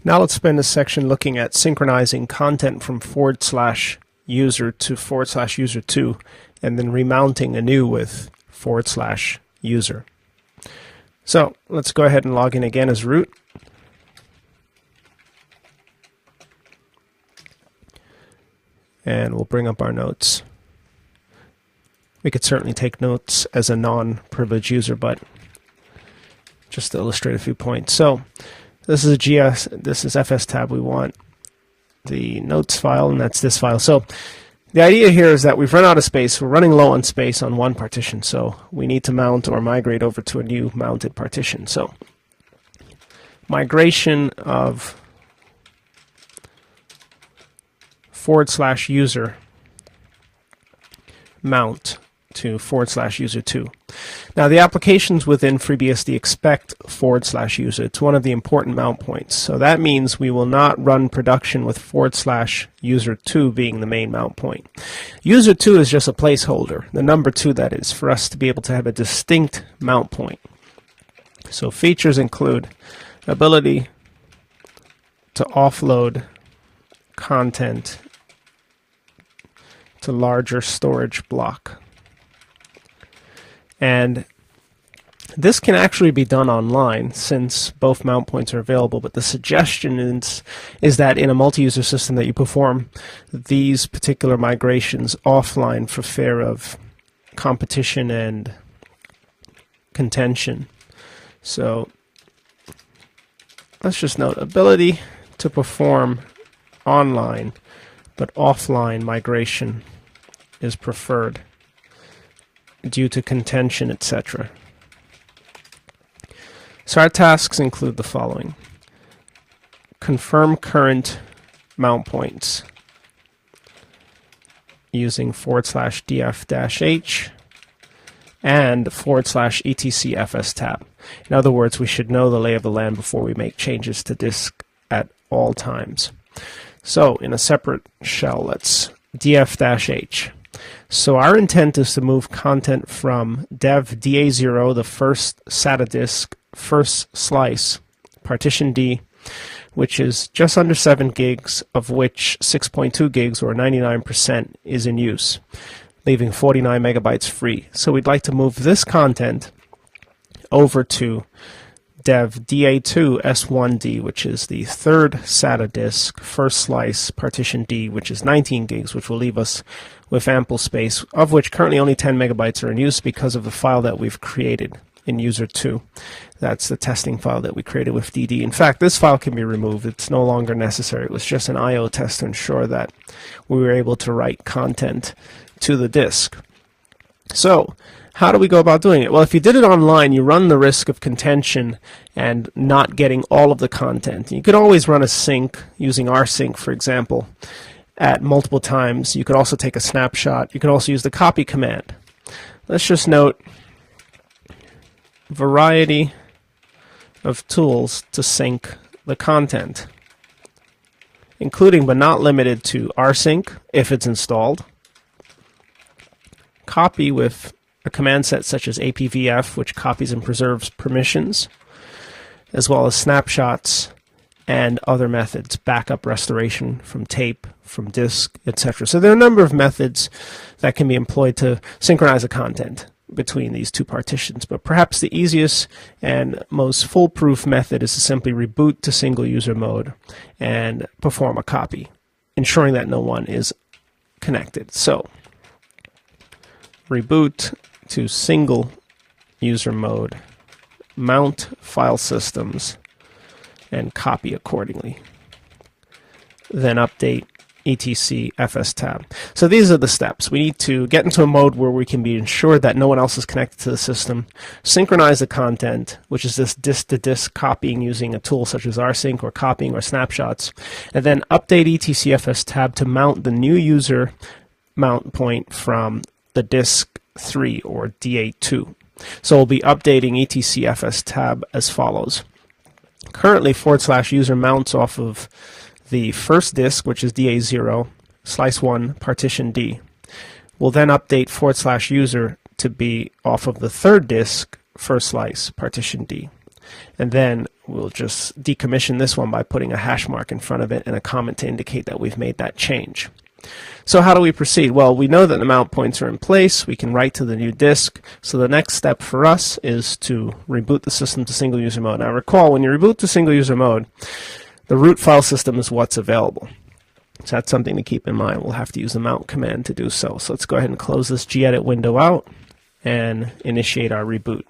Now let's spend a section looking at synchronizing content from /user to /user2 and then remounting anew with /user. So let's go ahead and log in again as root. And we'll bring up our notes. We could certainly take notes as a non-privileged user, but just to illustrate a few points. So this is this is FS tab. We want the notes file, and that's this file. So the idea here is that we've run out of space. We're running low on space on one partition, so we need to mount or migrate over to a new mounted partition. So migration of /user mount to /user2. Now the applications within FreeBSD expect /user. It's one of the important mount points. So that means we will not run production with /user2 being the main mount point. User2 is just a placeholder, the number 2 that is, for us to be able to have a distinct mount point. So features include ability to offload content to larger storage block. And this can actually be done online since both mount points are available, but the suggestion is that in a multi-user system that you perform these particular migrations offline for fear of competition and contention. So let's just note ability to perform online, but offline migration is preferred due to contention, etc. So our tasks include the following: confirm current mount points using /df-h and /etcfs tab. In other words, we should know the lay of the land before we make changes to disk at all times. So in a separate shell, let's df-h. So our intent is to move content from dev DA0, the first SATA disk, first slice, partition D, which is just under 7 gigs, of which 6.2 gigs, or 99%, is in use, leaving 49 megabytes free. So we'd like to move this content over to dev DA2 S1D, which is the third SATA disk, first slice, partition D, which is 19 gigs, which will leave us with ample space, of which currently only 10 megabytes are in use because of the file that we've created in user 2. That's the testing file that we created with DD. In fact, this file can be removed. It's no longer necessary. It was just an I/O test to ensure that we were able to write content to the disk. So how do we go about doing it? Well, if you did it online, you run the risk of contention and not getting all of the content. You could always run a sync using rsync, for example, at multiple times. You could also take a snapshot. You could also use the copy command. Let's just note variety of tools to sync the content, including but not limited to rsync if it's installed, copy with a command set such as apvf, which copies and preserves permissions, as well as snapshots and other methods, backup, restoration from tape, from disk, etc. So there are a number of methods that can be employed to synchronize the content between these two partitions, but perhaps the easiest and most foolproof method is to simply reboot to single user mode and perform a copy, ensuring that no one is connected. So reboot to single user mode, mount file systems, and copy accordingly. Then update etcfs tab. So these are the steps. We need to get into a mode where we can be ensured that no one else is connected to the system, synchronize the content, which is this disk-to-disk copying using a tool such as rsync or copying or snapshots, and then update etcfs tab to mount the new user mount point from the disk 3 or DA2. So we'll be updating etcfs tab as follows. Currently /user mounts off of the first disk, which is DA0, slice 1, partition D. We'll then update /user to be off of the third disk, first slice, partition D. And then we'll just decommission this one by putting a hash mark in front of it and a comment to indicate that we've made that change. So how do we proceed? Well, we know that the mount points are in place. We can write to the new disk. So the next step for us is to reboot the system to single user mode. Now recall, when you reboot to single user mode, the root file system is what's available. So that's something to keep in mind. We'll have to use the mount command to do so. So let's go ahead and close this gedit window out and initiate our reboot.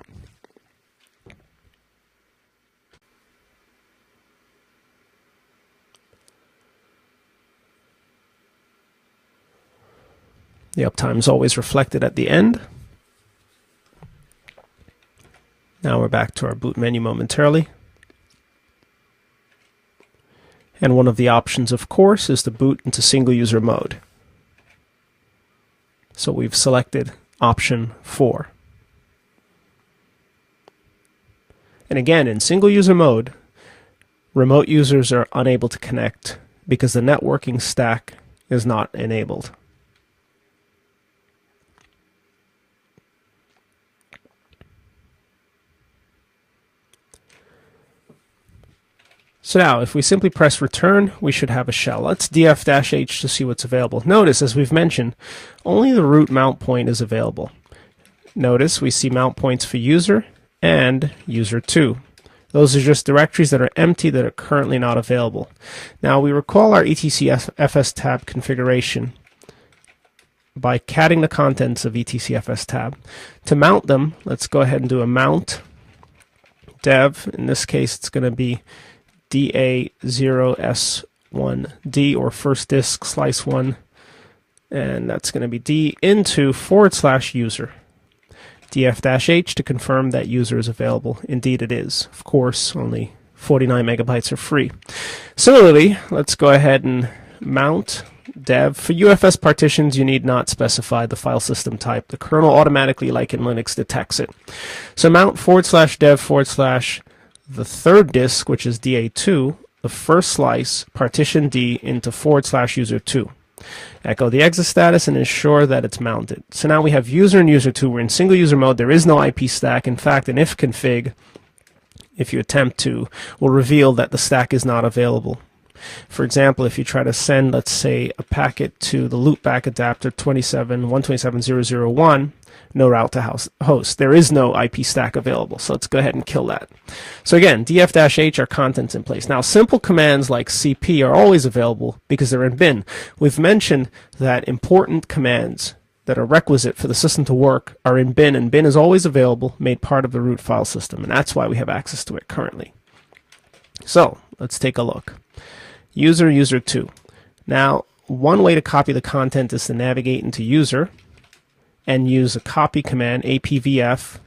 The uptime is always reflected at the end. Now we're back to our boot menu momentarily. And one of the options, of course, is to boot into single user mode. So we've selected option 4. And again, in single user mode, remote users are unable to connect because the networking stack is not enabled. So now, if we simply press return, we should have a shell. Let's df-h to see what's available. Notice, as we've mentioned, only the root mount point is available. Notice we see mount points for user and user2. Those are just directories that are empty that are currently not available. Now, we recall our etcfs tab configuration by catting the contents of etcfs tab. To mount them, let's go ahead and do a mount dev. In this case, it's going to be DA0S1D, or first disk slice 1, and that's going to be D into /user. df-h to confirm that user is available. Indeed it is. Of course, only 49 megabytes are free. Similarly, let's go ahead and mount dev. For UFS partitions, you need not specify the file system type. The kernel automatically, like in Linux, detects it. So mount /dev/ the third disk, which is DA2, the first slice, partition D into /user2. Echo the exit status and ensure that it's mounted. So now we have user and user2. We're in single user mode. There is no IP stack. In fact, an if config, if you attempt to, will reveal that the stack is not available. For example, if you try to send, let's say, a packet to the loopback adapter 127.127.0.0.1, no route to host. There is no IP stack available, so let's go ahead and kill that. So again, df-h are contents in place. Now, simple commands like cp are always available because they're in bin. We've mentioned that important commands that are requisite for the system to work are in bin, and bin is always available, made part of the root file system, and that's why we have access to it currently. So let's take a look. User, user2. Now, one way to copy the content is to navigate into user and use a copy command, apvf,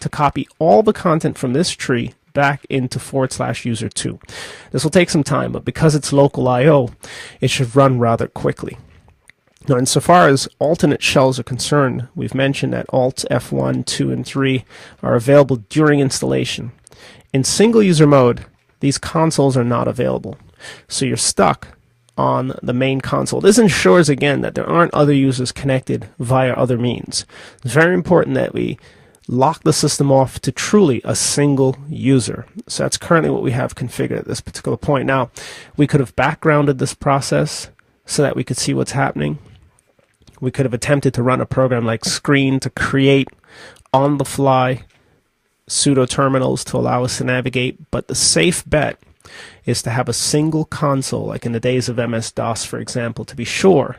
to copy all the content from this tree back into /user2. This will take some time, but because it's local I/O, it should run rather quickly. Now, insofar as alternate shells are concerned, we've mentioned that alt F1, 2, and 3 are available during installation. In single user mode, these consoles are not available. So you're stuck on the main console. This ensures, again, that there aren't other users connected via other means. It's very important that we lock the system off to truly a single user. So that's currently what we have configured at this particular point. Now, we could have backgrounded this process so that we could see what's happening. We could have attempted to run a program like screen to create on-the-fly pseudo terminals to allow us to navigate, but the safe bet is to have a single console, like in the days of MS-DOS, for example, to be sure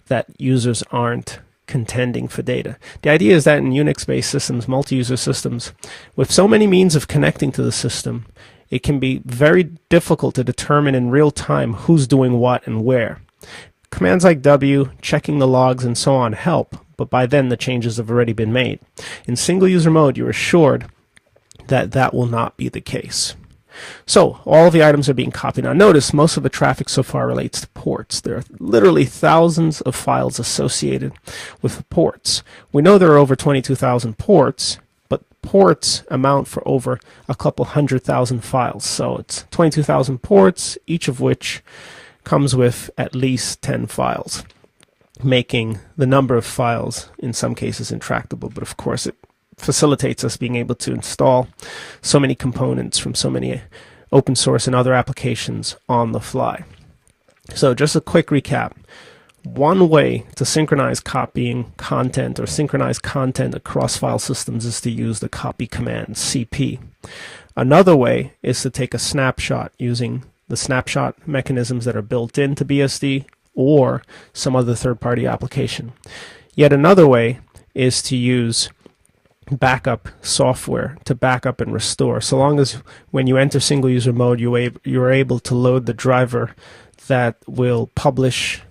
that users aren't contending for data. The idea is that in Unix-based systems, multi-user systems, with so many means of connecting to the system, it can be very difficult to determine in real time who's doing what and where. Commands like W, checking the logs, and so on help, but by then the changes have already been made. In single-user mode, you're assured that that will not be the case. So all of the items are being copied. Now notice most of the traffic so far relates to ports. There are literally thousands of files associated with ports. We know there are over 22,000 ports, but ports amount for over a couple 100,000 files. So it's 22,000 ports, each of which comes with at least 10 files, making the number of files in some cases intractable. But of course, facilitates us being able to install so many components from so many open source and other applications on the fly. So just a quick recap. One way to synchronize copying content or synchronize content across file systems is to use the copy command, CP. Another way is to take a snapshot using the snapshot mechanisms that are built into BSD or some other third-party application. Yet another way is to use backup software to back up and restore. So long as when you enter single user mode, you're able to load the driver that will publish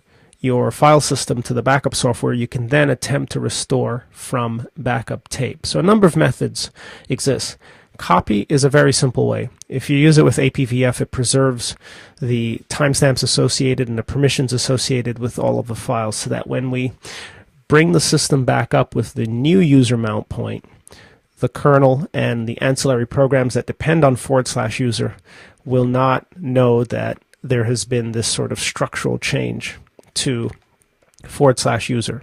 your file system to the backup software, you can then attempt to restore from backup tape. So a number of methods exist. Copy is a very simple way. If you use it with APVF, it preserves the timestamps associated and the permissions associated with all of the files, so that when we bring the system back up with the new user mount point, the kernel and the ancillary programs that depend on /user will not know that there has been this sort of structural change to /user.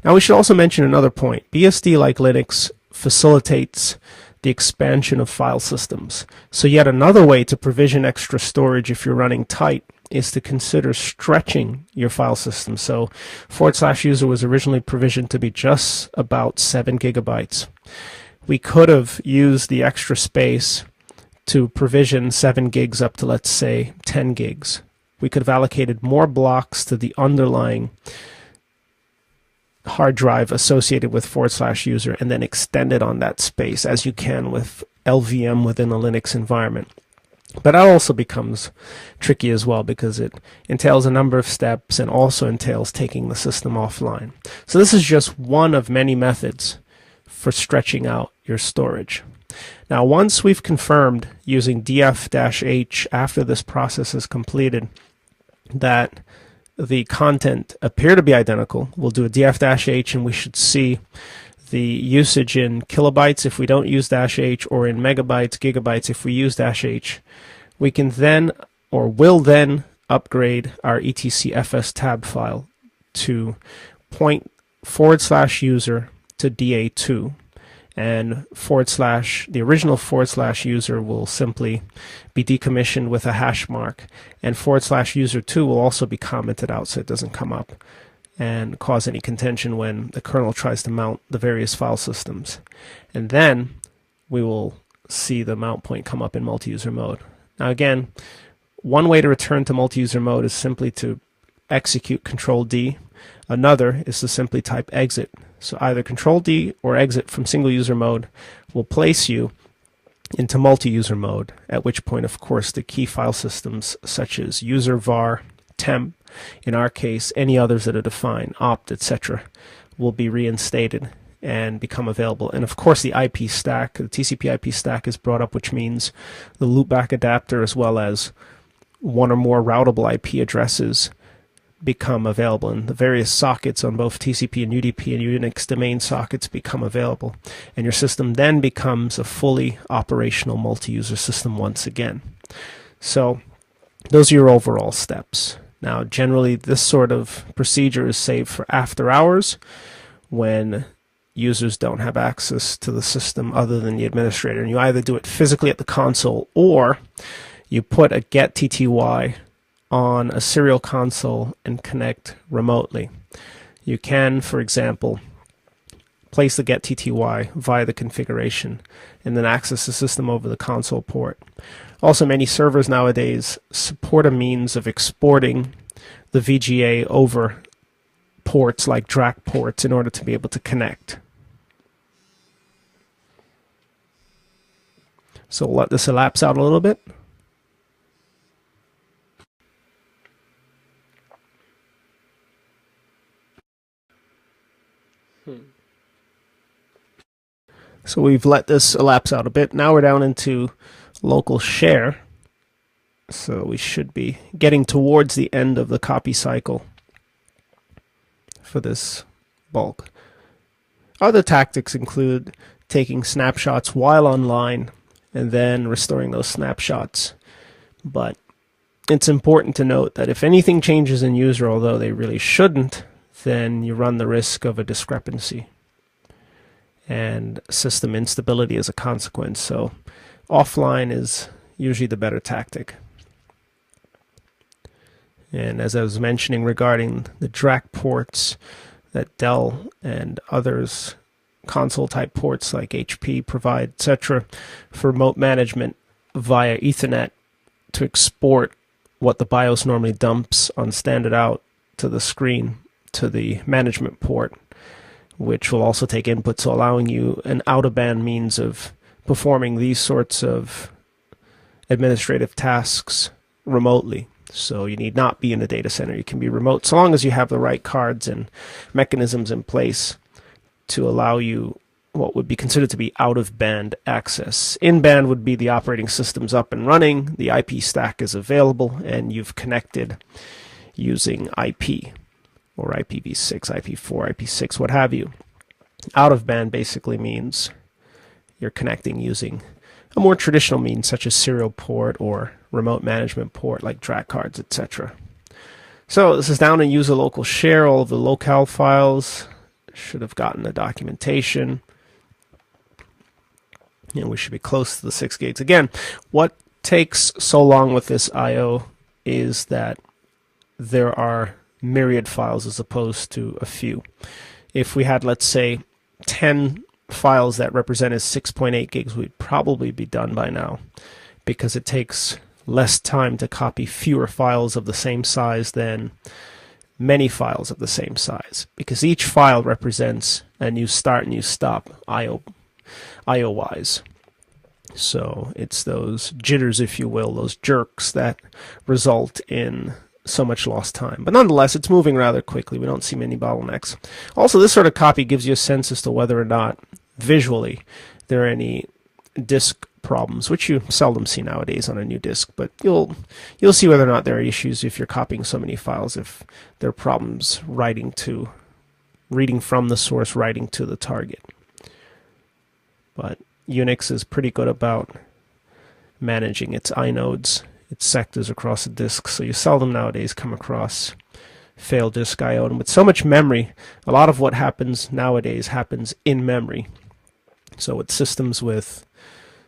Now we should also mention another point. BSD, like Linux, facilitates the expansion of file systems. So yet another way to provision extra storage if you're running tight is to consider stretching your file system. So /user was originally provisioned to be just about 7 gigabytes. We could have used the extra space to provision 7 gigs up to, let's say, 10 gigs. We could have allocated more blocks to the underlying hard drive associated with /user and then extended on that space, as you can with LVM within a Linux environment. But that also becomes tricky as well, because it entails a number of steps and also entails taking the system offline. So this is just one of many methods for stretching out your storage. Now, once we've confirmed using df-h after this process is completed that the content appear to be identical, we'll do a df-h and we should see the usage in kilobytes if we don't use -h, or in megabytes, gigabytes if we use -h. We can then, or will then, upgrade our etcfs tab file to point /user to DA2, and the original /user will simply be decommissioned with a hash mark, and /user2 will also be commented out so it doesn't come up and cause any contention when the kernel tries to mount the various file systems. And then we will see the mount point come up in multi-user mode. Now again, one way to return to multi-user mode is simply to execute Control-D. Another is to simply type exit. So either Control-D or exit from single user mode will place you into multi-user mode, at which point, of course, the key file systems such as user, var, temp, in our case, any others that are defined, opt, etc., will be reinstated and become available. And of course, the IP stack, the TCP IP stack is brought up, which means the loopback adapter as well as one or more routable IP addresses become available, and the various sockets on both TCP and UDP and Unix domain sockets become available, and your system then becomes a fully operational multi-user system once again. So those are your overall steps. Now generally this sort of procedure is saved for after hours, when users don't have access to the system other than the administrator, and you either do it physically at the console or you put a get TTY on a serial console and connect remotely. You can, for example, place the get TTY via the configuration and then access the system over the console port. Also, many servers nowadays support a means of exporting the VGA over ports like DRAC ports in order to be able to connect. So we'll let this elapse out a little bit. So we've let this elapse out a bit. Now we're down into local share. So we should be getting towards the end of the copy cycle for this bulk. Other tactics include taking snapshots while online and then restoring those snapshots. But it's important to note that if anything changes in user, although they really shouldn't, then you run the risk of a discrepancy. and system instability as a consequence. So offline is usually the better tactic. And as I was mentioning regarding the DRAC ports that Dell and others, console type ports like HP provide, etc., for remote management via Ethernet to export what the BIOS normally dumps on standard out to the screen to the management port, which will also take input, so allowing you an out-of-band means of performing these sorts of administrative tasks remotely. So you need not be in a data center. You can be remote so long as you have the right cards and mechanisms in place to allow you what would be considered to be out-of-band access. In-band would be the operating system's up and running, the IP stack is available, and you've connected using IP or IPv6, IP4, IP6, what have you. Out-of-band basically means you're connecting using a more traditional means such as serial port or remote management port like DRAC cards, etc. So this is down in user local share. All of the locale files should have gotten the documentation. And we should be close to the 6 gigs. Again, what takes so long with this I/O is that there are myriad files as opposed to a few. If we had, let's say, 10 files that represented 6.8 gigs, we'd probably be done by now, because it takes less time to copy fewer files of the same size than many files of the same size, because each file represents a new start, new stop, IO-wise. So it's those jitters, if you will, those jerks that result in so much lost time. But nonetheless, it's moving rather quickly. We don't see many bottlenecks. Also, this sort of copy gives you a sense as to whether or not visually there are any disk problems, which you seldom see nowadays on a new disk, but you'll see whether or not there are issues if you're copying so many files, if there are problems reading from the source, writing to the target. But Unix is pretty good about managing its inodes, its sectors across the disk, so you seldom nowadays come across failed disk I/O. And with so much memory, a lot of what happens nowadays happens in memory. So with systems with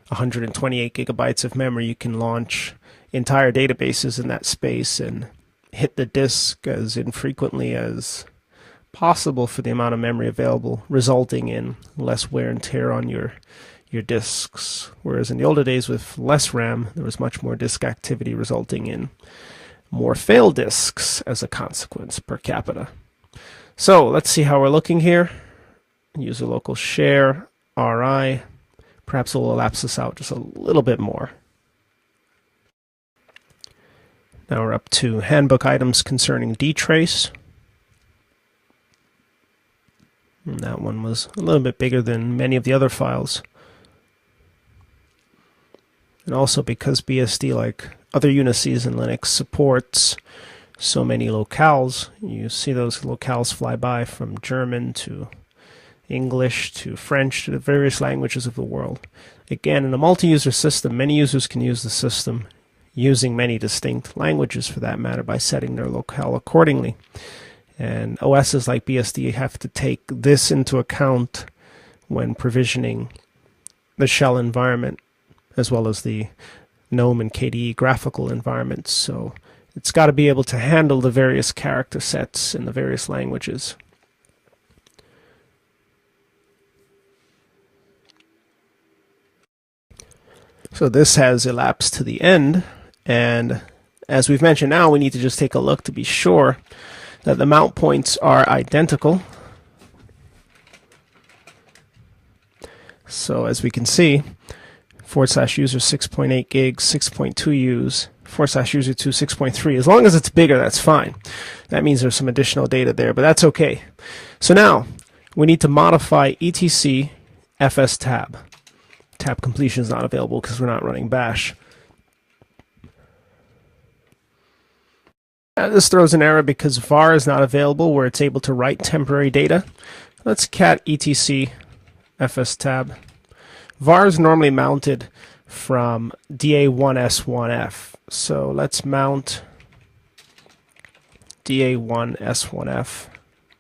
128 gigabytes of memory, you can launch entire databases in that space and hit the disk as infrequently as possible for the amount of memory available, resulting in less wear and tear on your disks. Whereas in the older days with less RAM, there was much more disk activity, resulting in more failed disks as a consequence per capita. So let's see how we're looking here. User local share, RI. Perhaps we'll elapse this out just a little bit more. Now we're up to handbook items concerning dtrace. And that one was a little bit bigger than many of the other files. And also because BSD, like other Unices in Linux, supports so many locales, you see those locales fly by from German to English to French to the various languages of the world. Again, in a multi-user system, many users can use the system using many distinct languages for that matter by setting their locale accordingly. And OSs like BSD have to take this into account when provisioning the shell environment, as well as the GNOME and KDE graphical environments. So it's got to be able to handle the various character sets in the various languages. So this has elapsed to the end, and as we've mentioned, now we need to just take a look to be sure that the mount points are identical. So as we can see, /user 6.8 gigs, 6.2 U's, /user 2 6.3. As long as it's bigger, that's fine. That means there's some additional data there, but that's okay. So now we need to modify etc fs tab. Tab completion is not available because we're not running bash. This throws an error because var is not available where it's able to write temporary data. Let's cat etc fs tab. var is normally mounted from da1s1f. So let's mount da1s1f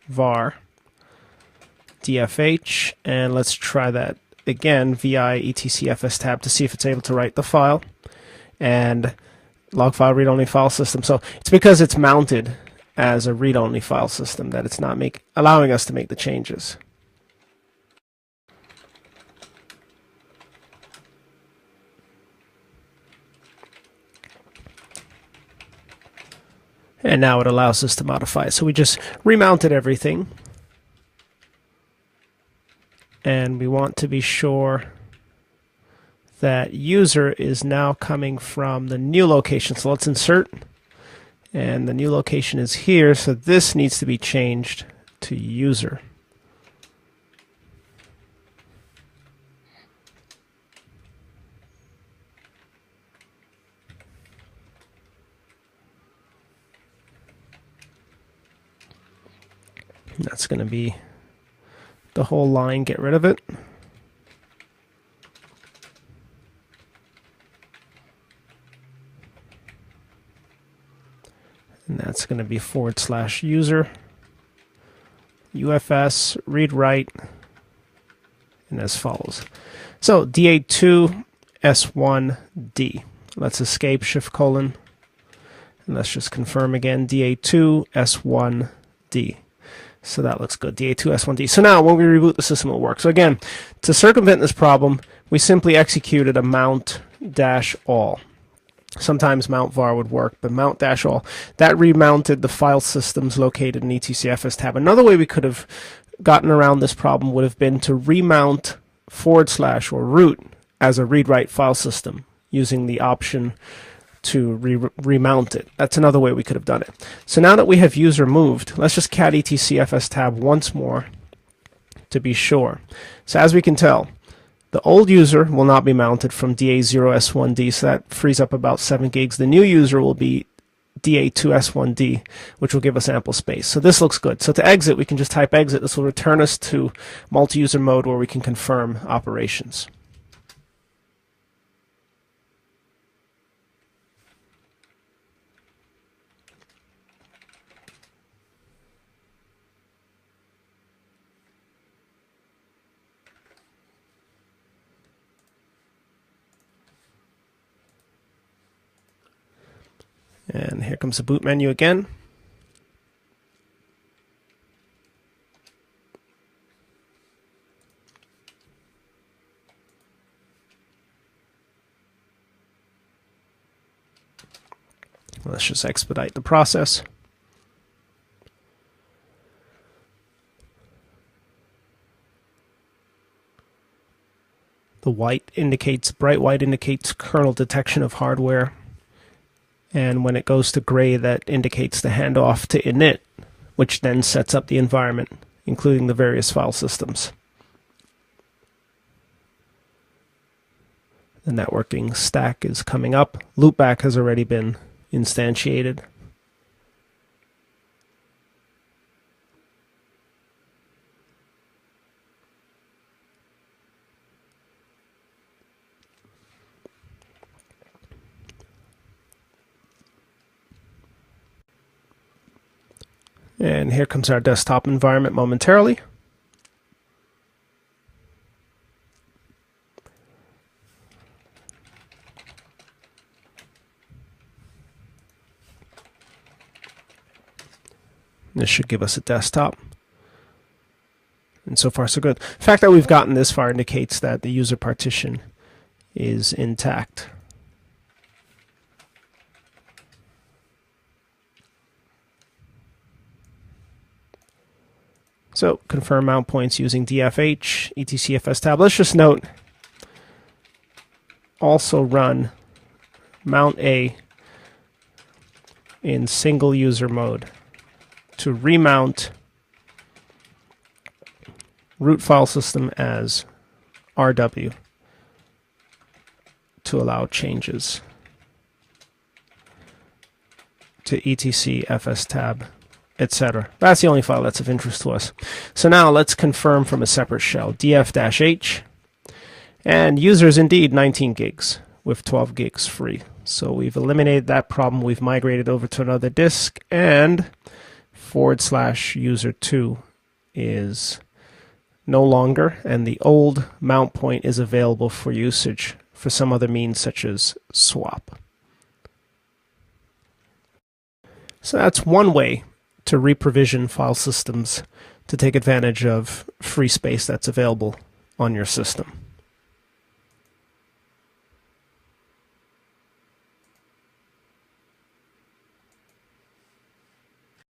var dfh, and let's try that again vi etcfs tab to see if it's able to write the file, and log file read-only file system. So it's because it's mounted as a read-only file system that it's not allowing us to make the changes. And now it allows us to modify it. So we just remounted everything. And we want to be sure that user is now coming from the new location. So let's insert. And the new location is here. So this needs to be changed to user. That's going to be the whole line. Get rid of it. And that's going to be /user UFS read write, and as follows. So D82 S1D. Let's escape Shift:, and let's just confirm again D82 S1D. So that looks good, D82 S1D. So now when we reboot the system, it will work. So again, to circumvent this problem, we simply executed a mount-all. Sometimes mount var would work, but mount-all, that remounted the file systems located in etcfs tab. Another way we could have gotten around this problem would have been to remount / or root as a read-write file system using the option to remount it. That's another way we could have done it. So now that we have user moved, let's just cat etcfs tab once more to be sure. So as we can tell, the old user will not be mounted from DA0S1D, so that frees up about 7 gigs. The new user will be DA2S1D, which will give us ample space. So this looks good. So to exit, we can just type exit. This will return us to multi-user mode where we can confirm operations. And here comes the boot menu again. Let's just expedite the process. The white indicates, bright white indicates kernel detection of hardware. And when it goes to gray, that indicates the handoff to init, which then sets up the environment, including the various file systems. The networking stack is coming up. Loopback has already been instantiated. And here comes our desktop environment momentarily. This should give us a desktop. And so far, so good. The fact that we've gotten this far indicates that the user partition is intact. So confirm mount points using dfh, etcfs tab. Let's just note, also run mount A in single user mode to remount root file system as RW to allow changes to etcfs tab, etc. That's the only file that's of interest to us. So now let's confirm from a separate shell, df-h, and user is indeed 19 gigs with 12 gigs free. So we've eliminated that problem. We've migrated over to another disk, and /user2 is no longer, and the old mount point is available for usage for some other means such as swap. So that's one way to reprovision file systems to take advantage of free space that's available on your system.